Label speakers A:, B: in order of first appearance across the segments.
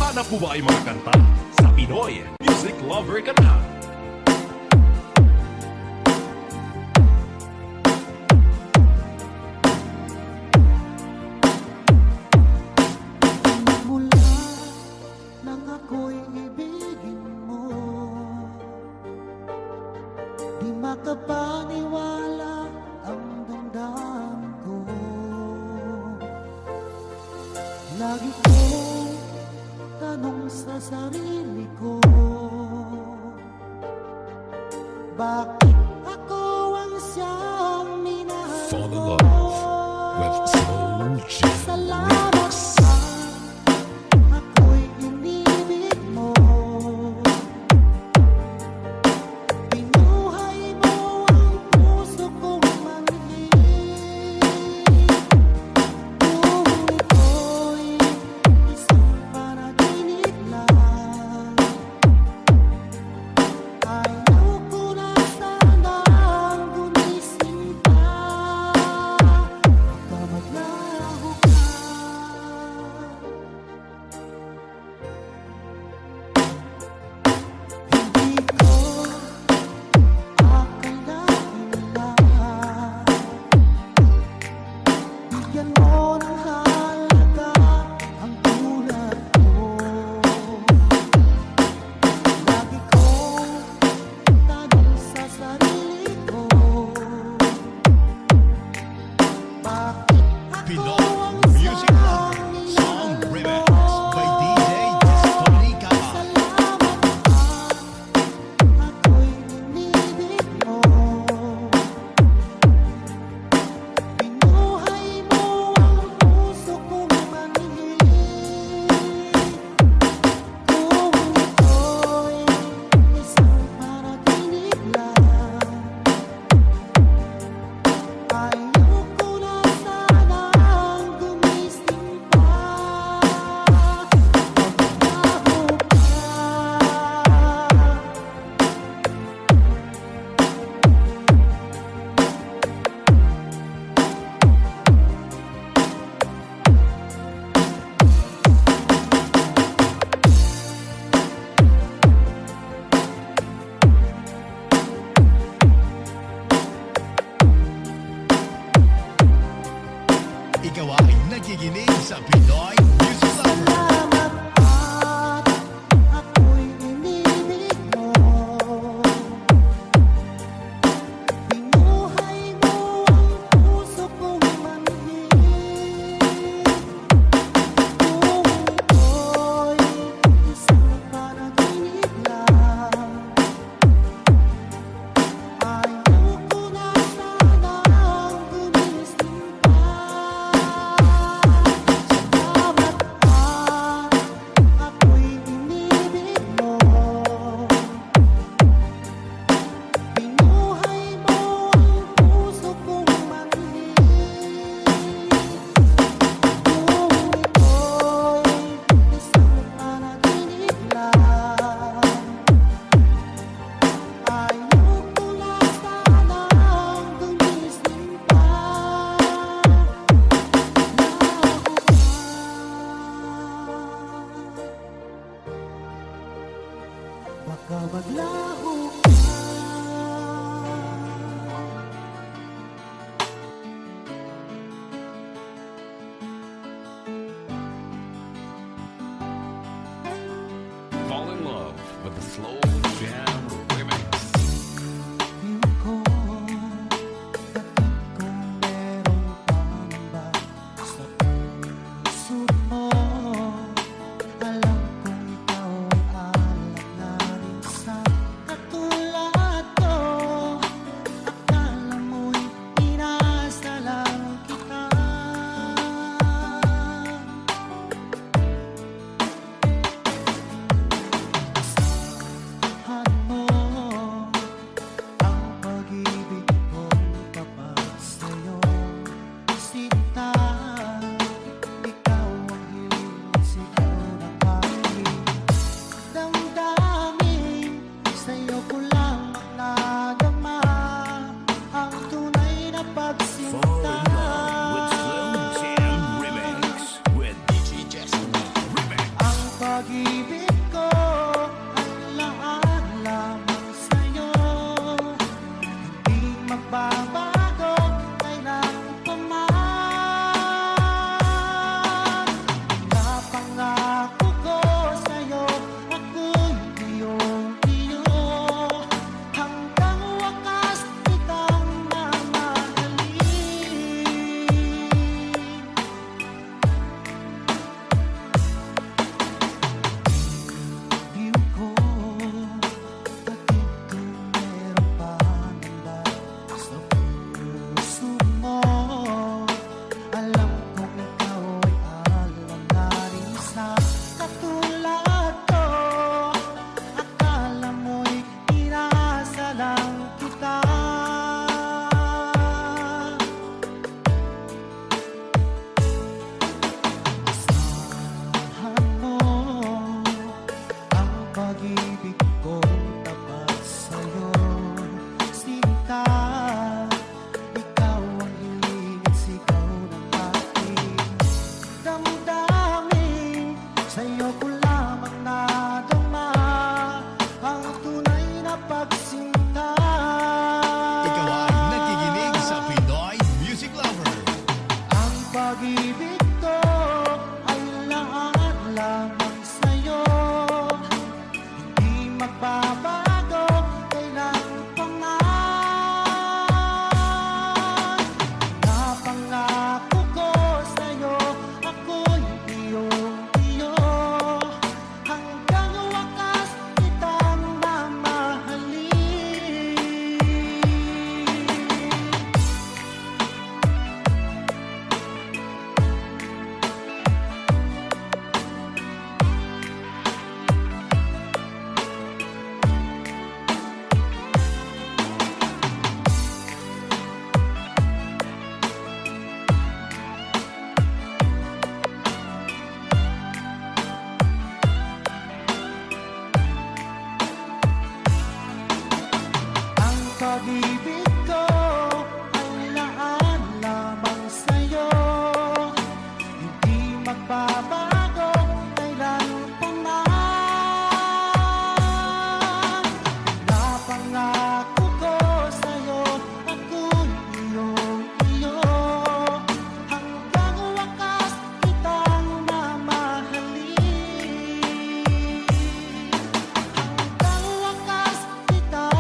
A: Hanap mo ba ay mga kanta sa Pinoy Music Lover ka na?
B: Mula nang ako'y ibigin mo, di makapaniwala ang damdamin ko. Lagi kong tanong sa sarili ko, bakit ako ang siyang minahal
A: Fall in
B: ko?
A: love with Slow Jam
B: Salamat
A: Remix.
B: sa ako'y inibig mo. Binuhay mo ang puso kong manhid. Kung ito'y isang panaginip lang, ayaw ko na sanang gumising pa. Baka maglaho ka. Hindi ko akalain na bigyan mo ng halaga ang tulad ko. Lagi kong tanong sa sarili ko, bakit ako
C: Pinoy
B: ang
C: Music Lover
B: siyang
C: Song
B: minahal
C: Remix
B: mo?
C: by DJ Destiny Cabal.
B: Salamat ako'y inibig mo. Binuhay mo ang puso kong manhid. Kung ito'y isang panaginip lang, ayaw ko na sanang gumising pa. Maglaho ka.
C: Ikaw ay nakikinig sa Pinoy Music Lover.
B: Salamat at ako'y inibig mo. Binuhay mo ang puso kong manhid. Kung ito'y isang panaginip lang, ayaw ko na sanang gumising pa. Salamat ako'y inibig mo. Binuhay mo ang puso kong manhid. Kung ito'y isang panaginip lang, ayaw ko na sanang gumising pa. Baka maglaho ka.
A: Fall in love with the Slow Jam Remix.
B: Tingin ko, bakit kung merong pangamba sa puso mo? Alam kong ikaw ay alak na rin sa katulad ko. Akala mo'y inasa lang kita. Asahan mo pag-ibig ko ay laan lamang sa'yo. Hindi magbabago kailan pa man. Napangako ko sa'yo, ako'y iyong-iyo. Hanggang wakas kitang mamahalin. View ko, bakit kung meron pa ng bago sa puso mo? Alam kong ikaw ay alam na rin sa katulad ko. Akala mo'y inasa lang kita. Asahan mo ang pag-ibig kong tapat sa'yo, sinta. Ikaw ang hiling at sigaw ng aking damdamin. Sa'yo ko lamang nadama ang tunay na pagsinta.
C: Ikaw ay nakikinig sa Pinoy Music Lover.
B: Ang pag-ibig ko ay laan lamang sa'yo. Hindi magbabago kailan pa man. Napangako ko sa'yo, ako'y iyong-iyo. Hanggang wakas kitang mamahalin. Ang pag-ibig ko ay laan lamang sa'yo. Hindi magbabago kailan pa man. Napangako ko sa'yo, ako'y iyong-iyo. Hanggang wakas kitang mamahalin. Hanggang wakas kitang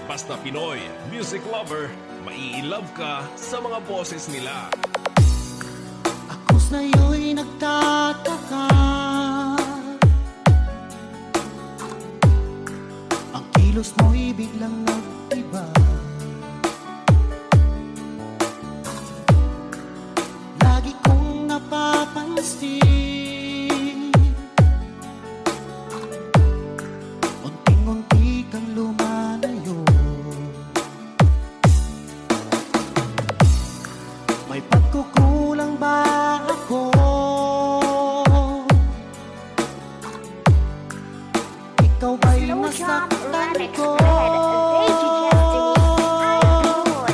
A: Basta Pinoy Music Lover, mai-love ka sa mga boses nila.
B: Ako sa'yo'y nagtataka. Ang kilos mo'y biglang nag-iba. Lagi kong napapansin, unting-unti kang lumalayo. May pagkukulang ba ako? Ikaw ba'y
D: Slow Jump
B: nasaktan
D: Remix
B: ko?
D: with DJ Idol.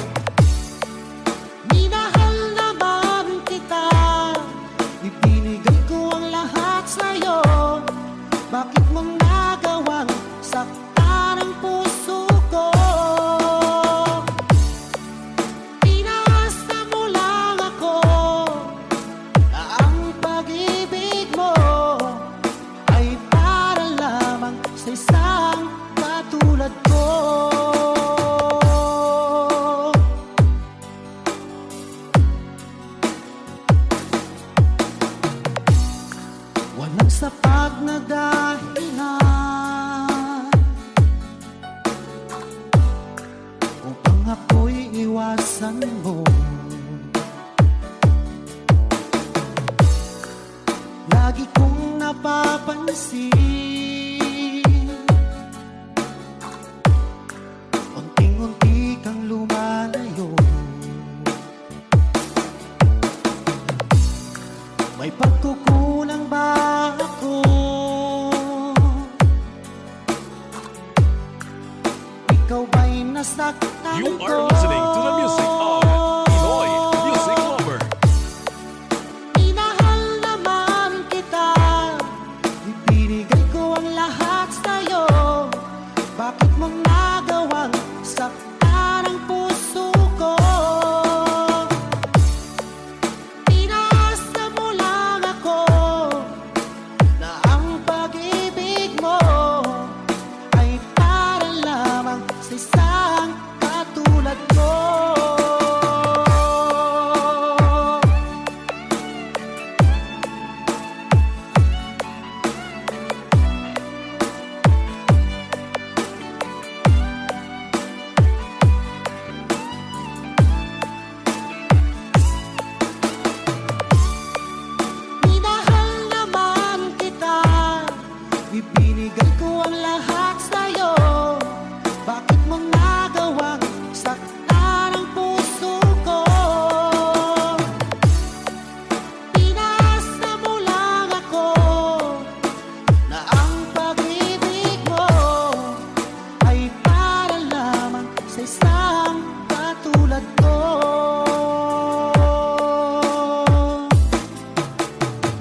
B: Minahal naman kita, ibinigay ko ang lahat sa'yo. Bakit mo nagawang saktan ang puso ko? Inaasa mo lang ako na ang pag-ibig mo ay para lamang sa isang katulad ko. Walang sapat na dahilan upang ako'y iwasan mo. Lagi kong napapansin, unting-unti kang lumalayo. May pagkukulang ba ako? Ikaw ba'y nasaktan
A: You
B: ko?
A: are listening to the music of Pinoy Music Lover.
B: Minahal naman kita, ibinigay ko ang lahat sa'yo. Bakit mo nagawang saktan ang puso ko? Pinasa mo lang ako na ang pag-ibig mo ay para lamang sa isang katulad ko. Minahal naman kita, ibinigay ko ang lahat sa'yo. Bakit mo nagawang saktan ang puso ko? Pinasa mo lang ako na ang pag-ibig mo ay para lamang sa isang katulad ko.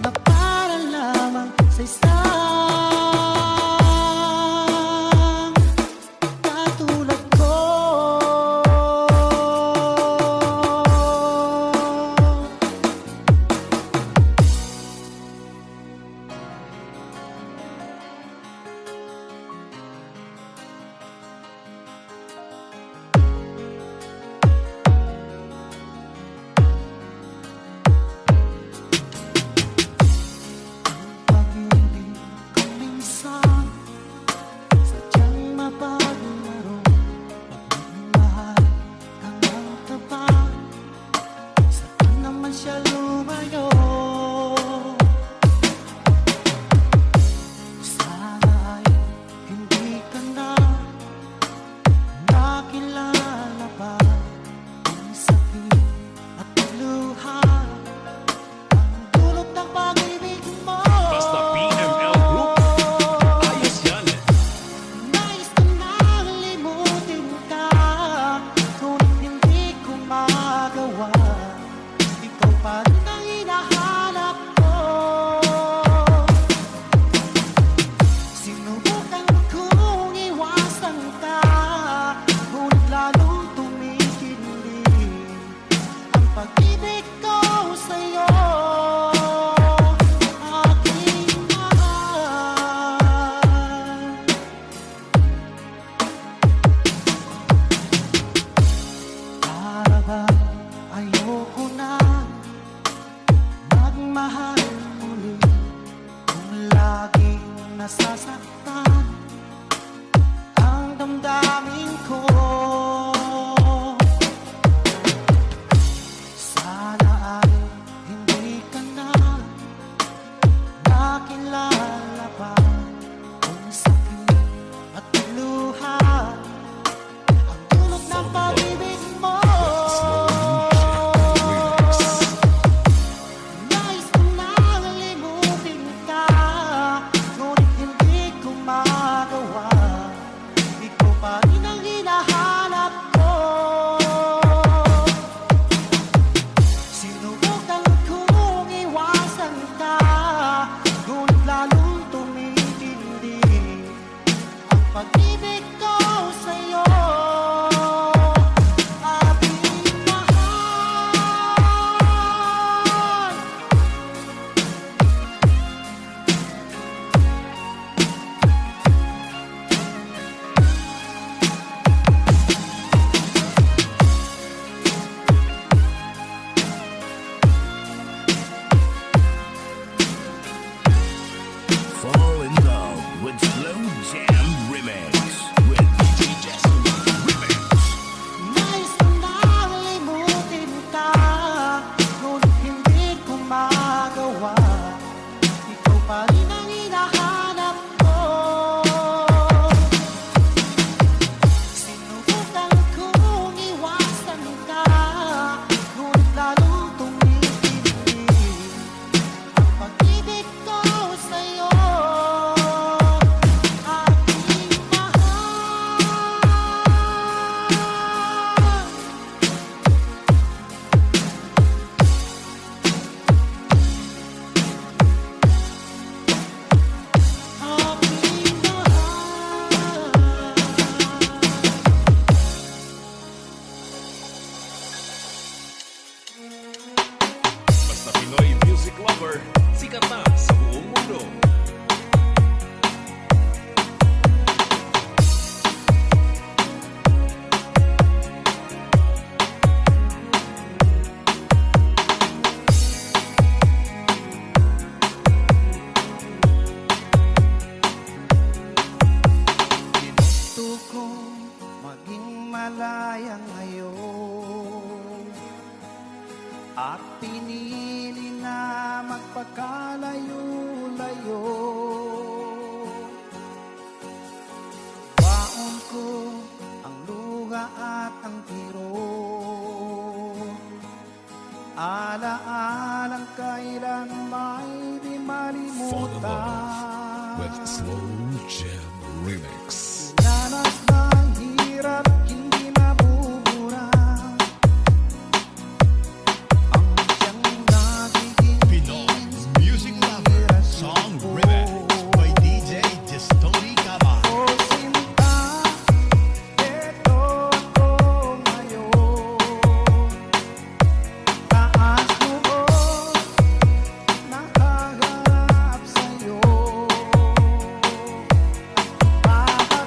B: Na para lamang sa isang katulad ko. Pag-ibig ko minsan sadyang mapaglaro. Pagmamahal kang ang tapat, saan naman siya lumayo? Sana ay hindi ka na nakilala pa. Ang sakit at luha, ang dulot ng pag-ibig mo.
A: Basta PML Group, ayos yan.
B: Nais ko nang limutin ka, ngunit hindi ko magawa. Ikaw pa rin ang hinahanap ko. Sinubukan kong iwasan ka, ngunit lalong tumitindi ang pag-ibig ko sa'yo. Aking mahal, para bang ayoko na magmahal muli kung laging nasasaktan ang damdamin ko. Sana ay hindi ka na nakilala pa. Kung sakit at luha, ang dulot ng pag-ibig mo. Nais ko nang limutin ka, ngunit hindi ko magawa. Ikaw pa rin ang hinahanap
A: lover, sikat na sa buong mundo.
B: Ginusto ko maging malaya ngayon at pinili na magpakalayo-layo. Baon ko ang luha at ang tiro, alaalang kailan may di
C: Fall in love with
B: malimutan.
C: Slow Jam Remix.
B: Danas ng hirap, hindi mabubura. Ang siyang nagiging
C: Pinoy Music Lover Song Remix by DJ Jestoni Cama.
B: O sinta, eto ako ngayon. Taas loob, nakaharap sa'yo. Bakit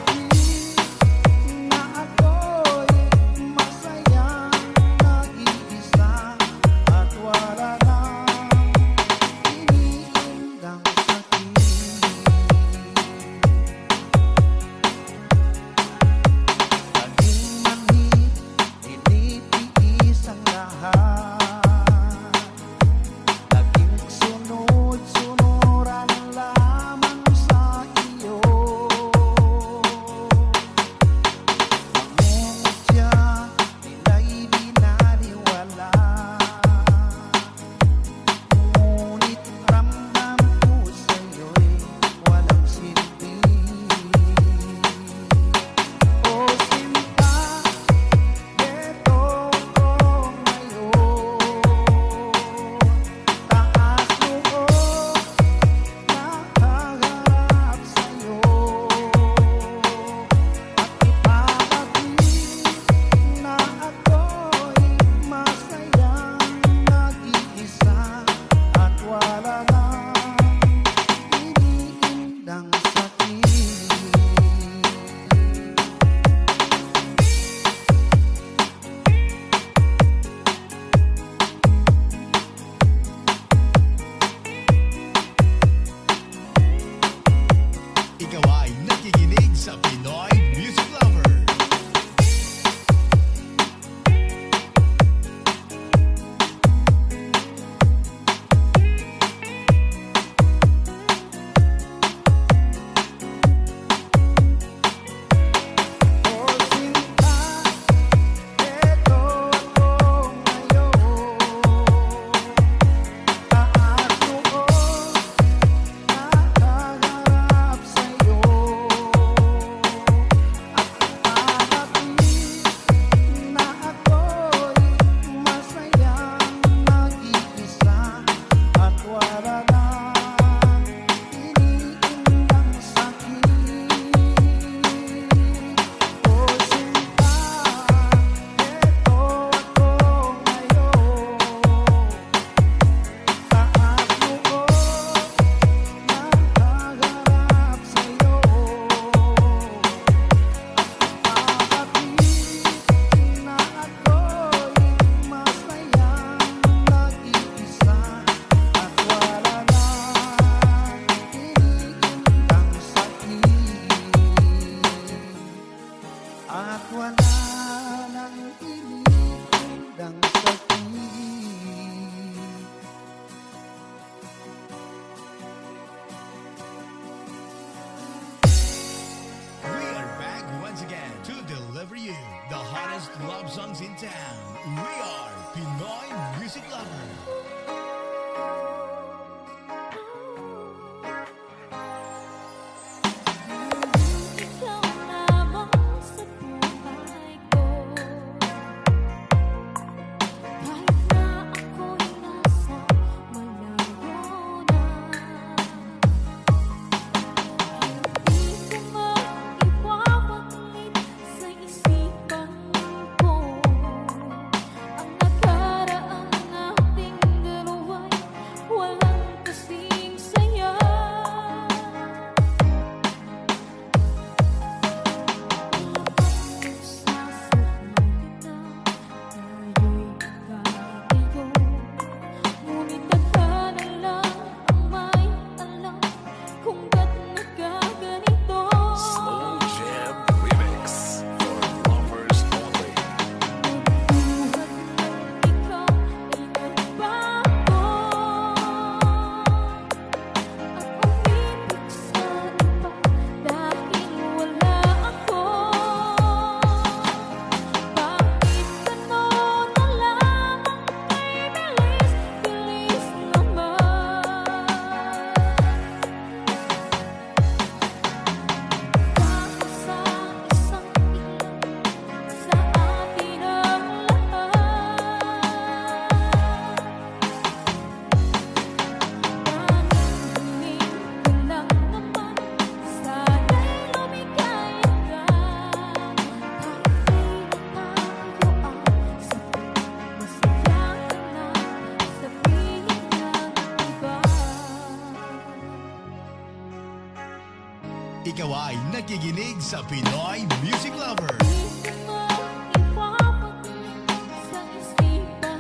C: Ikaw ay nakikinig sa Pinoy Music Lover.
B: Isip mo ipapatingin sa isipan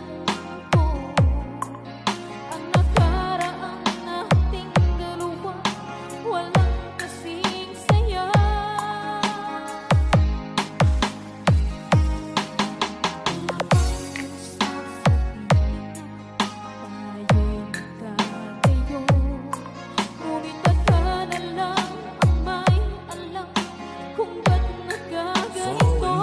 B: ko ang nakaraan nating dalawa, walang kasing saya. Tayo'y magkatayo, ngunit akala lang ang may alam kung ba't
A: Fall in love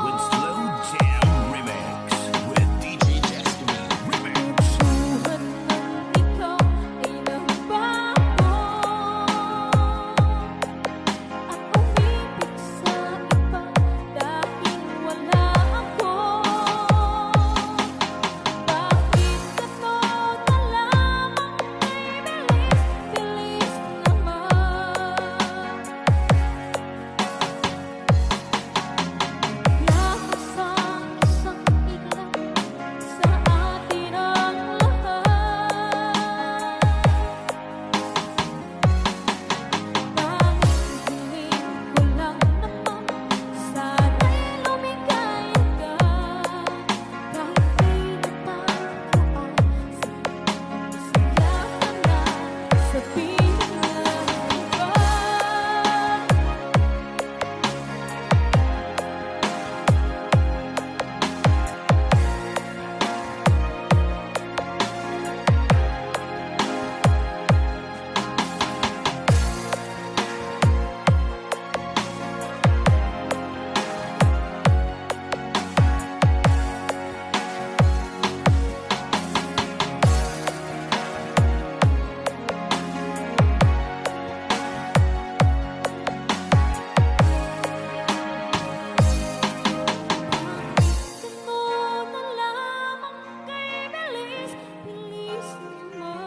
A: with
B: nagkaganito.
A: Slow Jam Remix with DJ Destiny Remix.
B: Buhat ng ikaw ay nagbago at umibig sa iba dahil wala ako. Bakit ano na lamang ay bilis-bilis naman? Nakasang isang ilan sa atin ang lahat. Tanging hiling ko lang naman, sana'y lumigaya ka. Kahit di natagpuan, masaya ka na sa piling ng iba. Ano na lamang kay bilis-bilis naman.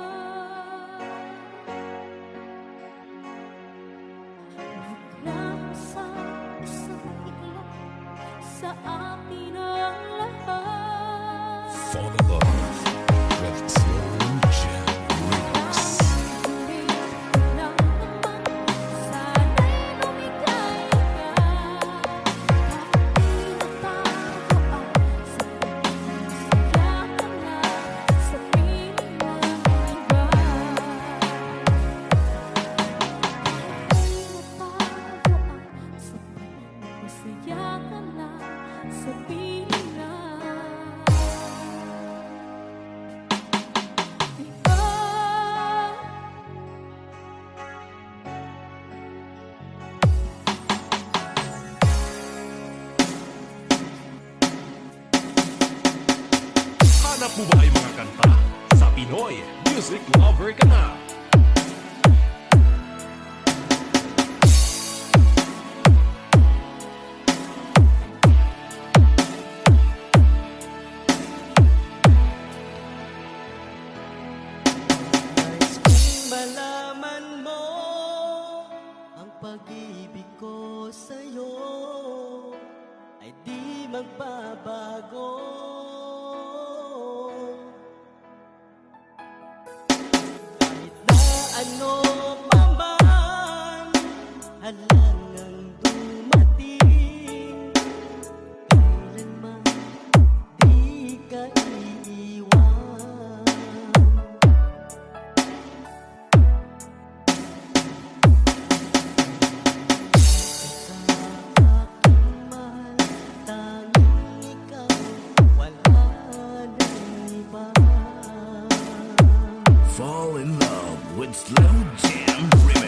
B: Naglasang isang iglap sa atin ang lahat.
A: Fall in love with Slow Jam Remix.
B: Hiling ko lang naman, sana'y lumigaya ka. Kahit di natagpuan, masaya ka na sa piling ng iba. Masaya ka na sa piling ng iba.
A: Hanap mo ba ay mga kanta? Sa Pinoy Music Lover ka na.
E: Nais kong malaman mo ang pag-ibig ko sa'yo ay di magbabago. Kahit na ano pa man halangang dumating, kailanman di ka iiwan. Sa aking mahal, tanging ikaw, wala nang iba.
A: Fall in love with Slow Jam Remix.